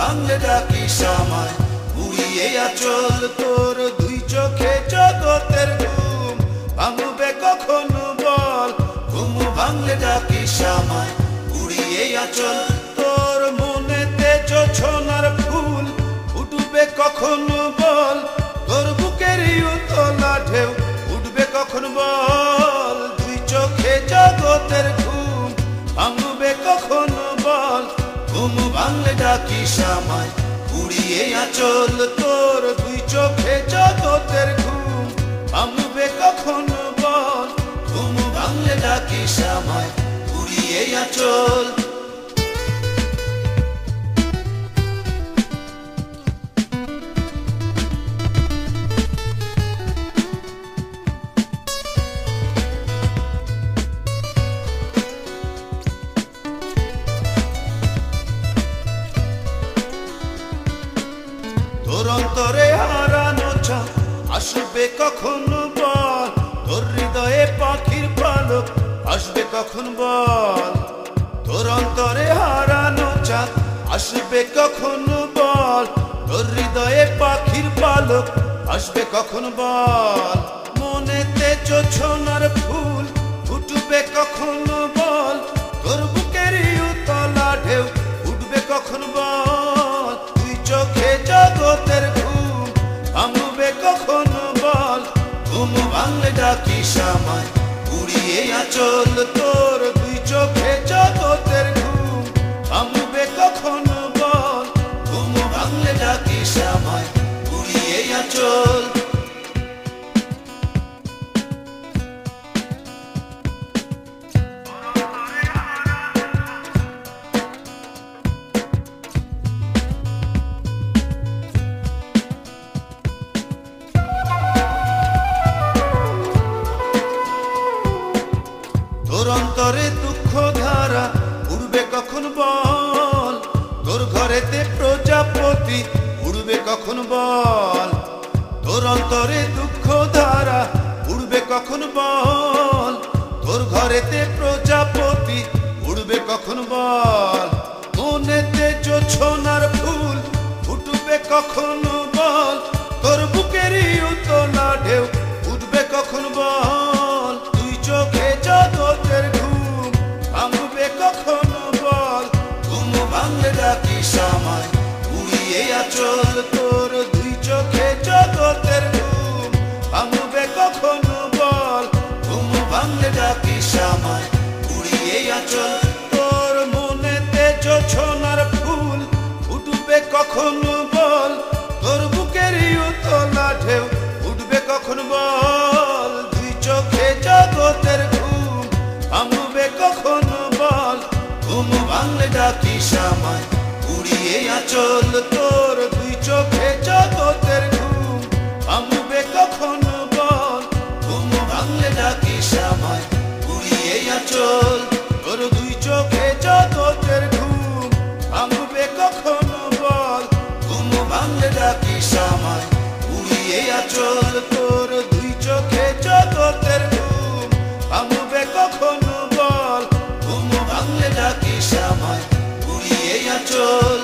ভাঙলে ডাকিস আমায় উড়িয়ে আঁচল তোর দুই চোখে জগতের ঘুম ভাঙবে কখন বল ঘুম ভাঙলে ডাকিস আমায় উড়িয়ে আঁচল তোর মনেতে জোছনার ফুল ফুটবে কখন বল তোর বুকের উতলা ঢেউ উঠবে কখন বল দুই চোখে জগতের ঘুম ভাঙবে কখন বল ঘুম ভাঙলে ডাকিস আমায় উড়িয়ে আঁচল তোর দুই চোখে জগতের ঘুম ভাঙবে কখন বল ঘুম ভাঙলে ডাকিস আমায় উড়িয়ে আঁচল তোর অন্তরে হারানো চাঁদ আসবে কখন বল তোর হৃদয়ে পাখির পালক আসবে কখন বল তোর অন্তরে হারানো চাঁদ আসবে কখন বল তোর হৃদয়ে পাখির পালক আসবে কখন বল মনেতে জোছনার ফুল ফুটবে কখন বল তোর বুকের উতলা ঢেউ উঠবে কখন বল তুই চোখে জগতের ঘুম ভাঙবে কখন বল ঘুম ভাঙলে ডাকিস আমায় উড়িয়ে আঁচল তোর দুই চোখে জগতের ঘুম ভাঙবে কখন বল ঘুম ভাঙলে ডাকিস আমায় উড়িয়ে আঁচল তোর অন্তরে দুঃখ ধারা উড়বে কখন বল তোর ঘরেতে প্রজাপতি উড়বে কখন বল তোর অন্তরে দুঃখ ধারা উড়বে কখন বল তোর ঘরেতে প্রজাপতি উড়বে কখন বল মনেতে জোছনার ফুল ফুটবে কখন বল তোর বুকের উতলা ঢেউ উঠবে কখন বল তুই চোখে জগতের ঘুম ভাঙবে কখন বল ঘুম ভাঙলে ডাকিস আমায় উড়িয়ে আঁচল তোর দুই চোখে জগতের ঘুম ভাঙবে কখন বল ঘুম ভাঙলে ডাকিস আমায় উড়িয়ে আঁচল তোর মনেতে জোছনার ফুল ফুটবে কখন বল তোর বুকের উতলা ঢেউ উঠবে কখন বল দুই চোখে জগতের ঘুম ভাঙবে কখন বল ঘুম ভাঙলে ডাকিস আমায় উড়িয়ে আঁচল তোর দুই চোখে জগতের ঘুম ভাঙবে কখন বল ঘুম ভাঙলে ডাকিস আমায় উড়িয়ে আঁচল তোর দুই চোখে জগতের ঘুম ভাঙবে কখন বল ঘুম ভাঙলে ডাকিস আমায় উড়িয়ে আঁচল তোর দুই চোখে জগতের ঘুম ভাঙবে কখন বল ঘুম ভাঙলে ডাকিস আমায় উড়িয়ে আঁচল।